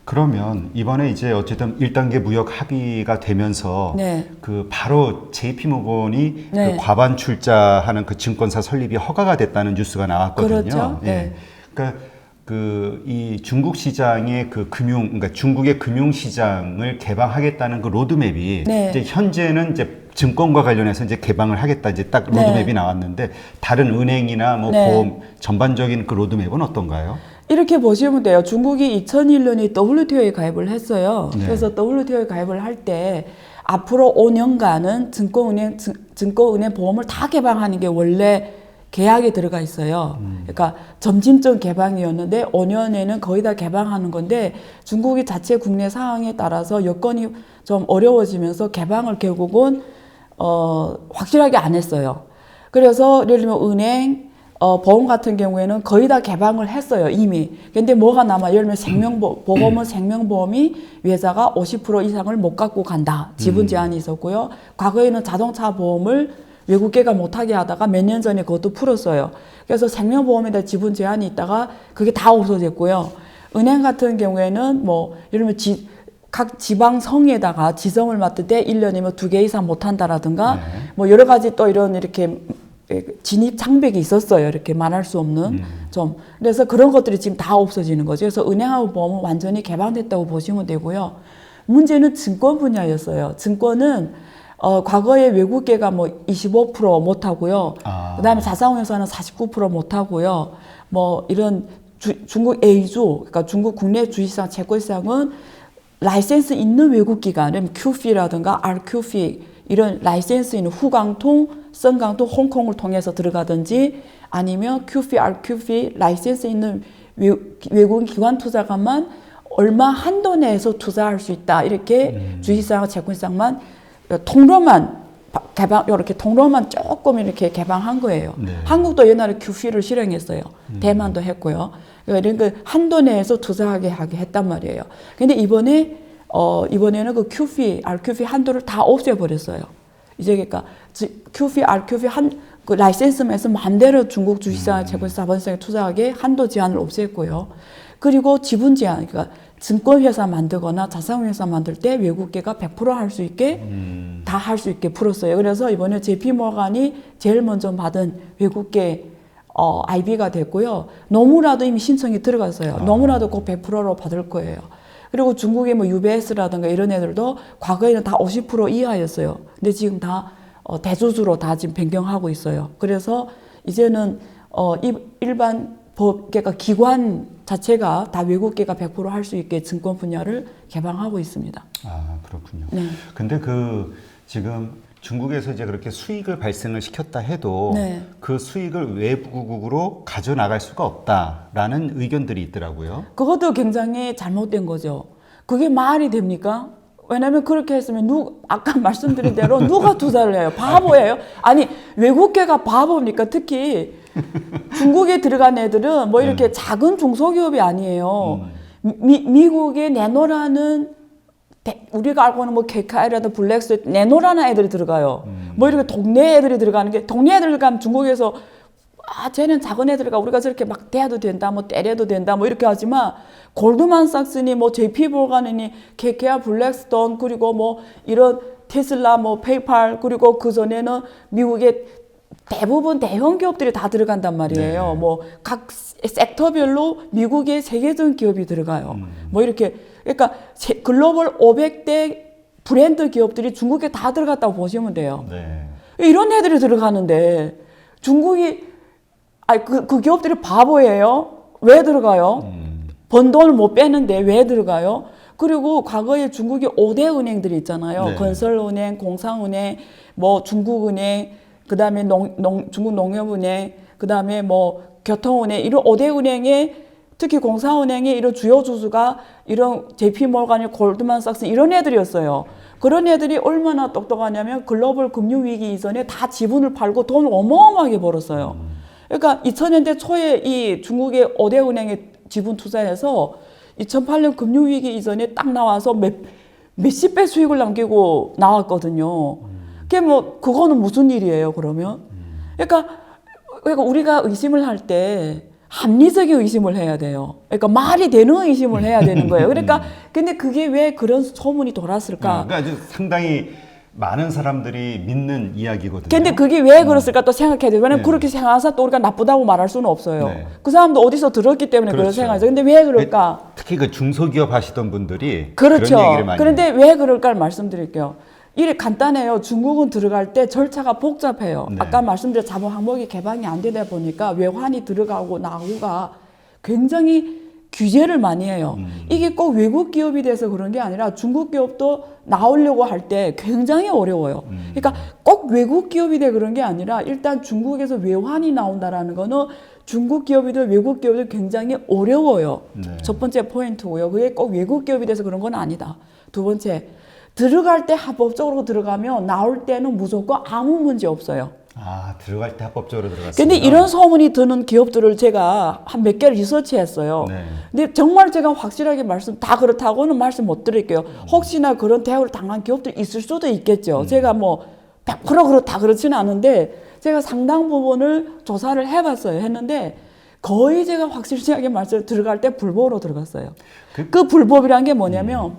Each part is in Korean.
그러면 이번에 이제 어쨌든 1단계 무역 합의가 되면서 네. 그 바로 JP모건이 네. 그 과반 출자하는 그 증권사 설립이 허가가 됐다는 뉴스가 나왔거든요. 그렇죠. 예. 네. 그러니까 그 이 중국 시장의 그 그러니까 중국의 금융 시장을 개방하겠다는 그 로드맵이 네. 이제 현재는 이제 증권과 관련해서 이제 개방을 하겠다 이제 딱 로드맵이 네. 나왔는데 다른 은행이나 뭐 네. 보험 전반적인 그 로드맵은 어떤가요? 이렇게 보시면 돼요. 중국이 2001년에 WTO에 가입을 했어요. 네. 그래서 WTO에 가입을 할 때 앞으로 5년간은 증권은행 보험을 다 개방하는 게 원래 계약에 들어가 있어요. 그러니까 점진적 개방이었는데 5년에는 거의 다 개방하는 건데 중국이 자체 국내 상황에 따라서 여건이 좀 어려워지면서 개방을 결국은 확실하게 안 했어요. 그래서 예를 들면 은행, 보험 같은 경우에는 거의 다 개방을 했어요, 이미. 근데 뭐가 남아? 예를 들면 보험은 생명보험이 외자가 50% 이상을 못 갖고 간다. 지분 제한이 있었고요. 과거에는 자동차 보험을 외국계가 못하게 하다가 몇 년 전에 그것도 풀었어요. 그래서 생명보험에 대한 지분 제한이 있다가 그게 다 없어졌고요. 은행 같은 경우에는 뭐, 예를 들면 각 지방성에다가 지점을 맡을 때 1년이면 2개 이상 못한다라든가 네. 뭐 여러 가지 또 이런 이렇게 진입 장벽이 있었어요. 이렇게 말할 수 없는 좀. 그래서 그런 것들이 지금 다 없어지는 거죠. 그래서 은행하고 보험은 완전히 개방됐다고 보시면 되고요. 문제는 증권 분야였어요. 증권은 과거에 외국계가 뭐 25% 못하고요. 그다음에 자산운용사는 49% 못하고요. 뭐 이런 중국 A주, 그러니까 중국 국내 주식시장, 채권시장은 라이센스 있는 외국기관, QFI라든가 RQFI 이런 라이센스 있는 후강통, 성강통, 홍콩을 통해서 들어가든지 아니면 QFI, RQFI 라이센스 있는 외국 기관 투자가만 얼마 한도 내에서 투자할 수 있다. 이렇게 주식시장, 채권시장만 통로만 개방, 이렇게 통로만 조금 이렇게 개방한 거예요. 네. 한국도 옛날에 QFI를 실행했어요. 대만도 했고요. 그러니까 이런 그 한도 내에서 투자하게 하게 했단 말이에요. 근데 이번에는 그 QFI, RQFI 한도를 다 없애버렸어요. 이제 그러니까 QFI, RQFI 그 라이센스에서 마음대로 중국 주식시장, 채권시장, 자본시장에 투자하게 한도 제한을 없앴고요. 그리고 지분 제한, 그러니까 증권회사 만들거나 자산운용회사 만들 때 외국계가 100% 할 수 있게 다 할 수 있게 풀었어요. 그래서 이번에 JP모건이 제일 먼저 받은 외국계 IB가 됐고요. 노무라도 이미 신청이 들어갔어요. 노무라도 꼭 100%로 받을 거예요. 그리고 중국의 뭐 UBS라든가 이런 애들도 과거에는 다 50% 이하였어요. 근데 지금 다 대주주로 다 지금 변경하고 있어요. 그래서 이제는 일반 그러니까 기관 자체가 다 외국계가 100% 할 수 있게 증권 분야를 개방하고 있습니다. 아, 그렇군요. 네. 근데 그 지금 중국에서 이제 그렇게 수익을 발생을 시켰다 해도 네. 그 수익을 외국으로 가져나갈 수가 없다라는 의견들이 있더라고요. 그것도 굉장히 잘못된 거죠. 그게 말이 됩니까? 왜냐면 그렇게 했으면 아까 말씀드린 대로 누가 투자를 해요? 바보예요? 아니, 외국계가 바보입니까? 특히 중국에 들어간 애들은 뭐 이렇게 작은 중소기업이 아니에요. 미국에 내노라는 우리가 알고 있는 뭐 KK라든 블랙스 내노라는 애들이 들어가요. 뭐 이렇게 동네 애들이 들어가는 게 동네 애들 들어가면 중국에서 쟤는 작은 애들과 우리가 저렇게 막 대해도 된다, 뭐 때려도 된다, 뭐 이렇게 하지만 골드만삭스니 뭐 JP모건이니 KKR, 블랙스톤 그리고 뭐 이런 테슬라, 뭐 페이팔 그리고 그 전에는 미국의 대부분 대형 기업들이 다 들어간단 말이에요. 네. 뭐 각 섹터별로 미국의 세계적인 기업이 들어가요. 뭐 이렇게 그러니까 글로벌 500대 브랜드 기업들이 중국에 다 들어갔다고 보시면 돼요. 네. 이런 애들이 들어가는데 중국이 그 기업들이 바보예요. 왜 들어가요? 번 돈을 못 빼는데 왜 들어가요? 그리고 과거에 중국의 5대 은행들이 있잖아요. 네. 건설은행, 공상은행, 뭐 중국은행, 그다음에 중국 농협은행, 그다음에 뭐 교통은행 이런 5대 은행에 특히 공사은행의 이런 주요 주주가 이런 JP모건이 골드만삭스 이런 애들이었어요. 그런 애들이 얼마나 똑똑하냐면 글로벌 금융위기 이전에 다 지분을 팔고 돈을 어마어마하게 벌었어요. 그러니까 2000년대 초에 이 중국의 5대 은행에 지분 투자해서 2008년 금융위기 이전에 딱 나와서 몇십 배 수익을 남기고 나왔거든요. 그게 뭐 그거는 무슨 일이에요, 그러면? 그러니까 우리가 의심을 할 때 합리적인 의심을 해야 돼요. 그러니까 말이 되는 의심을 해야 되는 거예요. 그러니까 근데 그게 왜 그런 소문이 돌았을까? 그러니까 아주 상당히 많은 사람들이 믿는 이야기거든요. 근데 그게 왜 그랬을까 또 생각해야 돼요. 왜냐면 네. 그렇게 생각해서 또 우리가 나쁘다고 말할 수는 없어요. 네. 그 사람도 어디서 들었기 때문에 그런 그렇죠. 생각이죠. 근데 왜 그럴까? 특히 그 중소기업 하시던 분들이 그렇죠. 그런 얘기를 많이 그런데 왜 그럴까를 말씀드릴게요. 이게 간단해요. 중국은 들어갈 때 절차가 복잡해요. 네. 아까 말씀드린 자본 항목이 개방이 안 되다 보니까 외환이 들어가고 나오고가 굉장히 규제를 많이 해요. 이게 꼭 외국 기업이 돼서 그런 게 아니라 중국 기업도 나오려고 할 때 굉장히 어려워요. 그러니까 꼭 외국 기업이 돼 그런 게 아니라 일단 중국에서 외환이 나온다라는 거는 중국 기업이든 외국 기업이든 굉장히 어려워요. 네. 첫 번째 포인트고요. 그게 꼭 외국 기업이 돼서 그런 건 아니다. 두 번째, 들어갈 때 합법적으로 들어가면 나올 때는 무조건 아무 문제 없어요. 아, 들어갈 때 합법적으로 들어갔어요. 근데 이런 소문이 드는 기업들을 제가 한 몇 개를 리서치했어요. 네. 근데 정말 제가 확실하게 다 그렇다고는 말씀 못 드릴게요. 혹시나 그런 대우를 당한 기업들이 있을 수도 있겠죠. 제가 뭐 100% 그렇다 그렇지는 않은데 제가 상당 부분을 조사를 해봤어요. 했는데 거의 제가 확실하게 들어갈 때 불법으로 들어갔어요. 그 불법이란 게 뭐냐면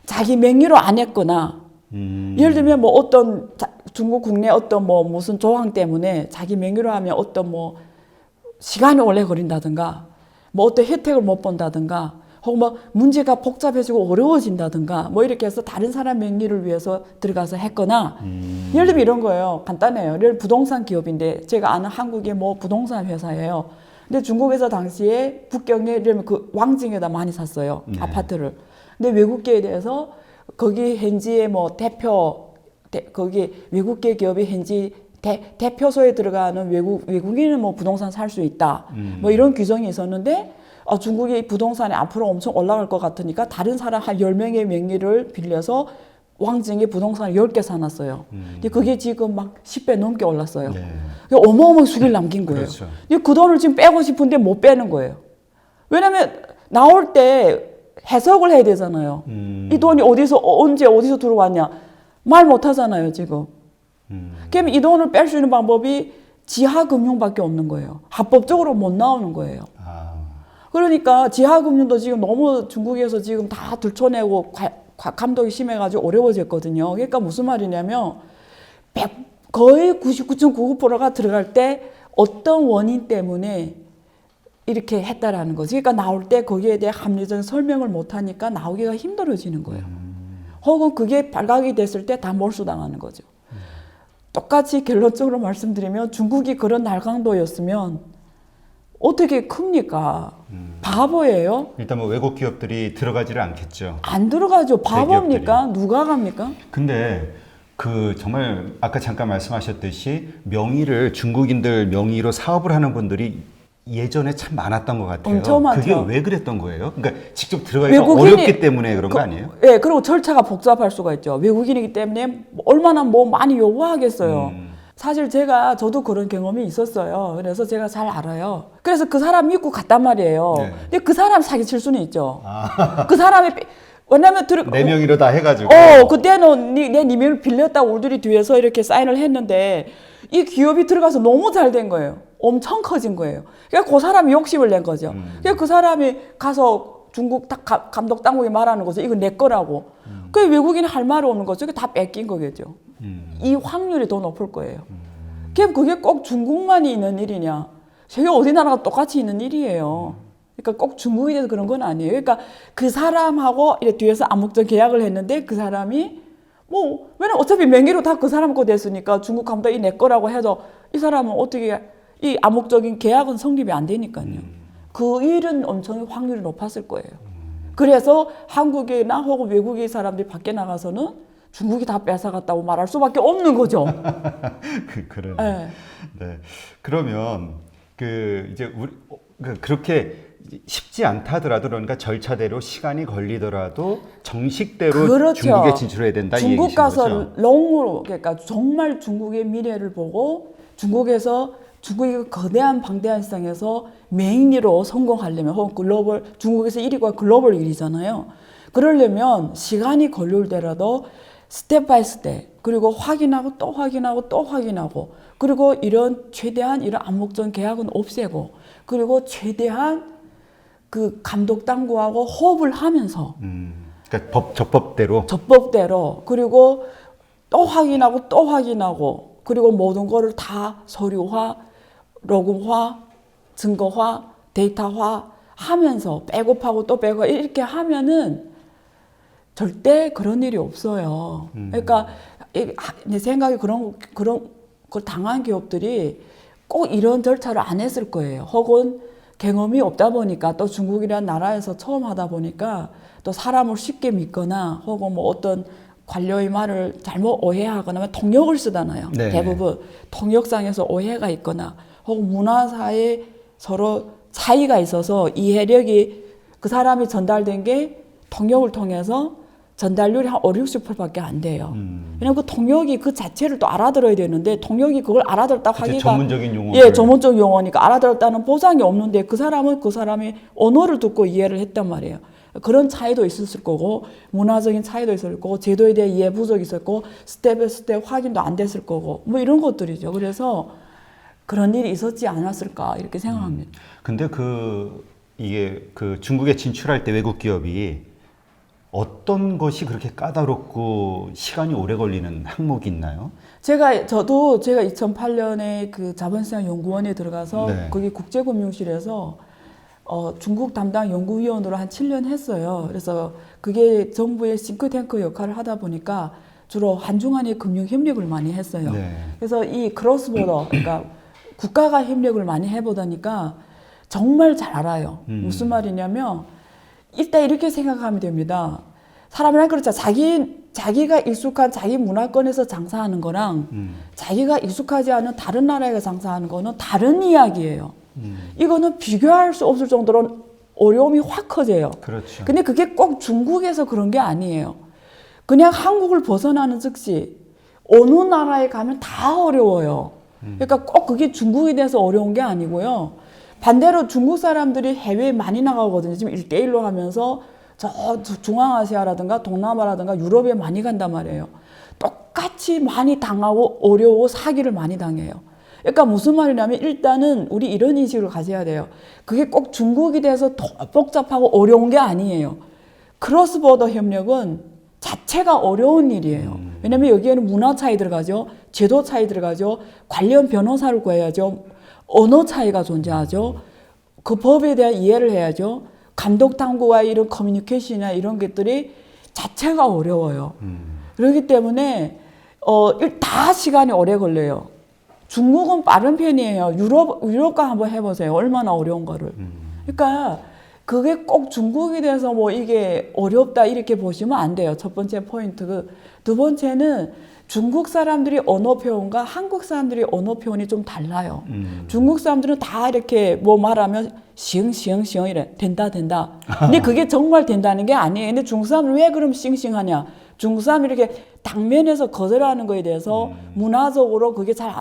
자기 명의로 안 했거나 예를 들면 뭐 어떤 중국 국내 어떤 뭐 무슨 조항 때문에 자기 명의로 하면 어떤 뭐 시간이 오래 걸린다든가 뭐 어떤 혜택을 못 본다든가 혹은 뭐 문제가 복잡해지고 어려워진다든가 뭐 이렇게 해서 다른 사람 명의를 위해서 들어가서 했거나 예를 들면 이런 거예요. 간단해요. 예를 들면 부동산 기업인데 제가 아는 한국의 뭐 부동산 회사예요. 근데 중국에서 당시에 북경에 예를 들면 그 왕징에다 많이 샀어요. 네. 아파트를. 근데 외국계에 대해서 거기 현지의 뭐 거기 외국계 기업이 현지 대표소에 들어가는 외국인은 뭐 부동산 살 수 있다. 뭐 이런 규정이 있었는데 중국이 부동산이 앞으로 엄청 올라갈 것 같으니까 다른 사람 한 10명의 명의를 빌려서 왕징에 부동산을 10개 사놨어요. 근데 그게 지금 막 10배 넘게 올랐어요. 네. 어마어마한 수익을 남긴 거예요. 그렇죠. 근데 그 돈을 지금 빼고 싶은데 못 빼는 거예요. 왜냐면 나올 때 해석을 해야 되잖아요. 이 돈이 언제 어디서 들어왔냐. 말 못 하잖아요, 지금. 그러면 이 돈을 뺄 수 있는 방법이 지하금융밖에 없는 거예요. 합법적으로 못 나오는 거예요. 아, 그러니까 지하금융도 지금 너무 중국에서 지금 다 들춰내고 감독이 심해가지고 어려워졌거든요. 그러니까 무슨 말이냐면 거의 99.99%가 들어갈 때 어떤 원인 때문에 이렇게 했다라는 거지. 그러니까 나올 때 거기에 대해 합리적인 설명을 못하니까 나오기가 힘들어지는 거예요. 혹은 그게 발각이 됐을 때 다 몰수당하는 거죠. 똑같이 결론적으로 말씀드리면 중국이 그런 날강도였으면 어떻게 큽니까? 바보예요? 일단 뭐 외국 기업들이 들어가지를 않겠죠. 안 들어가죠. 바보입니까? 누가 갑니까? 근데 그 정말 아까 잠깐 말씀하셨듯이 명의를 중국인들 명의로 사업을 하는 분들이 예전에 참 많았던 것 같아요. 엄청 많죠. 그게 왜 그랬던 거예요? 그러니까 직접 들어가기가 어렵기 때문에 그런 거 아니에요? 네, 그리고 절차가 복잡할 수가 있죠. 외국인이기 때문에 얼마나 뭐 많이 요구하겠어요. 사실 저도 그런 경험이 있었어요. 그래서 제가 잘 알아요. 그래서 그 사람 믿고 갔단 말이에요. 네. 근데 그 사람 사기칠 수는 있죠. 그 사람이 왜냐면 네 명의로 다 해가지고. 그때는 내 님을 빌렸다고 우리들이 뒤에서 이렇게 사인을 했는데 이 기업이 들어가서 너무 잘 된 거예요. 엄청 커진 거예요. 그러니까 그 사람이 욕심을 낸 거죠. 그러니까 그 사람이 가서 중국 감독 당국이 말하는 거죠. 이거 내 거라고. 그 외국인 할 말이 없는 거죠. 그게 다 뺏긴 거겠죠. 이 확률이 더 높을 거예요. 그럼 그게 꼭 중국만이 있는 일이냐? 세계 어디 나라가 똑같이 있는 일이에요. 그러니까 꼭 중국이 돼서 그런 건 아니에요. 그러니까 그 사람하고 이렇게 뒤에서 암묵적 계약을 했는데 그 사람이 왜냐면 어차피 명의로 다 그 사람 거 됐으니까 중국 감독이 내 거라고 해도 이 사람은 어떻게 이 암묵적인 계약은 성립이 안 되니까요. 그 일은 엄청 확률이 높았을 거예요. 그래서 한국이나 혹은 외국의 사람들이 밖에 나가서는 중국이 다 뺏어갔다고 말할 수밖에 없는 거죠. 그러네. 네. 네. 그러면 이제 그렇게 쉽지 않다더라도 그러니까 절차대로 시간이 걸리더라도 정식대로 그렇죠. 중국에 진출해야 된다 이 중국 얘기신 가서 거죠? 롱으로 그러니까 정말 중국의 미래를 보고 중국에서 중국이 거대한 방대한 시장에서 메인으로 성공하려면 혹은 중국에서 1위가 글로벌 1위잖아요. 그러려면 시간이 걸릴더라도 스텝 바이 스텝, 그리고 확인하고 또 확인하고 또 확인하고, 그리고 이런 최대한 이런 암묵적 계약은 없애고, 그리고 최대한 그 감독 당국하고 호흡을 하면서 그러니까 적법대로. 적법대로, 그리고 또 확인하고 또 확인하고, 그리고 모든 거를 다 서류화, 로그화, 증거화, 데이터화 하면서 백업하고 또 백업 이렇게 하면은 절대 그런 일이 없어요. 그러니까 내 생각에 그런 걸 당한 기업들이 꼭 이런 절차를 안 했을 거예요. 혹은 경험이 없다 보니까, 또 중국이라는 나라에서 처음 하다 보니까 또 사람을 쉽게 믿거나, 혹은 뭐 어떤 관료의 말을 잘못 오해하거나, 통역을 쓰잖아요. 네. 대부분 통역상에서 오해가 있거나, 혹은 문화사에 서로 차이가 있어서 이해력이, 그 사람이 전달된 게 통역을 통해서 전달률이 한 5, 60%밖에 안 돼요. 왜냐면 그 통역이 그 자체를 또 알아들어야 되는데, 통역이 그걸 알아들었다고 그치, 하기가 전문적인 용어. 예, 전문적 용어니까 알아들었다는 보장이 없는데, 그 사람은 그 사람이 언어를 듣고 이해를 했단 말이에요. 그런 차이도 있었을 거고, 문화적인 차이도 있을 거고, 제도에 대한 이해 부족이 있을 거고, 스텝 스텝 확인도 안 됐을 거고, 뭐 이런 것들이죠. 그래서 그런 일이 있었지 않았을까 이렇게 생각합니다. 근데 이게 중국에 진출할 때 외국 기업이 어떤 것이 그렇게 까다롭고 시간이 오래 걸리는 항목이 있나요? 제가 2008년에 그 자본시장 연구원에 들어가서 네. 거기 국제금융실에서 중국 담당 연구위원으로 한 7년 했어요. 그래서 그게 정부의 싱크탱크 역할을 하다 보니까 주로 한중한의 금융 협력을 많이 했어요. 네. 그래서 이 크로스보더, 그러니까 국가가 협력을 많이 해보다니까 정말 잘 알아요. 무슨 말이냐면, 일단 이렇게 생각하면 됩니다. 사람이란 그렇죠. 자기가 익숙한 자기 문화권에서 장사하는 거랑 자기가 익숙하지 않은 다른 나라에 장사하는 거는 다른 이야기예요. 이거는 비교할 수 없을 정도로 어려움이 확 커져요. 그렇죠. 근데 그게 꼭 중국에서 그런 게 아니에요. 그냥 한국을 벗어나는 즉시 어느 나라에 가면 다 어려워요. 그러니까 꼭 그게 중국에 대해서 어려운 게 아니고요. 반대로 중국 사람들이 해외에 많이 나가거든요. 지금 1대1로 하면서 저 중앙아시아라든가 동남아라든가 유럽에 많이 간단 말이에요. 똑같이 많이 당하고 어려워 사기를 많이 당해요. 그러니까 무슨 말이냐면, 일단은 우리 이런 인식을 가져야 돼요. 그게 꼭 중국에 대해서 더 복잡하고 어려운 게 아니에요. 크로스보더 협력은 자체가 어려운 일이에요. 왜냐면 여기에는 문화 차이 들어가죠. 제도 차이 들어가죠. 관련 변호사를 구해야죠. 언어 차이가 존재하죠. 그 법에 대한 이해를 해야죠. 감독 당국과의 이런 커뮤니케이션이나 이런 것들이 자체가 어려워요. 그렇기 때문에 다 시간이 오래 걸려요. 중국은 빠른 편이에요. 유럽과 한번 해보세요. 얼마나 어려운 거를. 그러니까 그게 꼭 중국에 대해서 뭐 이게 어렵다 이렇게 보시면 안 돼요. 첫 번째 포인트. 두 번째는 중국 사람들이 언어 표현과 한국 사람들이 언어 표현이 좀 달라요. 중국 사람들은 다 이렇게 뭐 말하면 시흥 이래. 된다. 근데 그게 정말 된다는 게 아니에요. 근데 중국 사람들은 왜 그럼 싱싱하냐? 중국 사람들이 이렇게 당면에서 거절하는 거에 대해서 문화적으로 그게 잘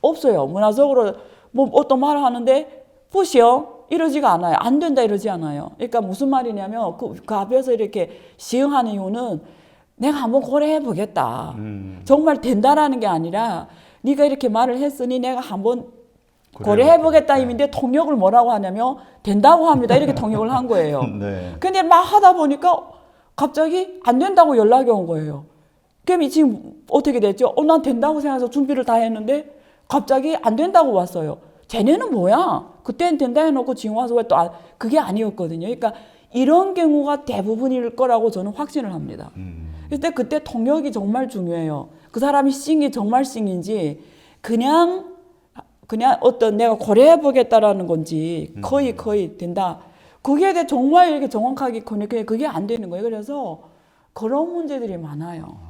없어요. 문화적으로 뭐 어떤 말을 하는데 부시요 이러지가 않아요. 안 된다 이러지 않아요. 그러니까 무슨 말이냐면 그 앞에서 이렇게 시흥하는 이유는 내가 한번 고려해 보겠다. 정말 된다라는 게 아니라 네가 이렇게 말을 했으니 내가 한번 고려해 보겠다 임인데, 통역을 뭐라고 하냐면 된다고 합니다. 이렇게 통역을 한 거예요. 네. 근데 막 하다 보니까 갑자기 안 된다고 연락이 온 거예요. 그럼 지금 어떻게 됐죠? 난 된다고 생각해서 준비를 다 했는데 갑자기 안 된다고 왔어요. 쟤네는 뭐야? 그때는 된다 해놓고 지금 와서 왜 또 그게 아니었거든요. 그러니까 이런 경우가 대부분일 거라고 저는 확신을 합니다. 그때 통역이 정말 중요해요. 그 사람이 싱이 정말 싱인지 그냥 어떤 내가 고려해 보겠다라는 건지 거의 된다. 그게 정말 이렇게 정확하게 그게 안 되는 거예요. 그래서 그런 문제들이 많아요.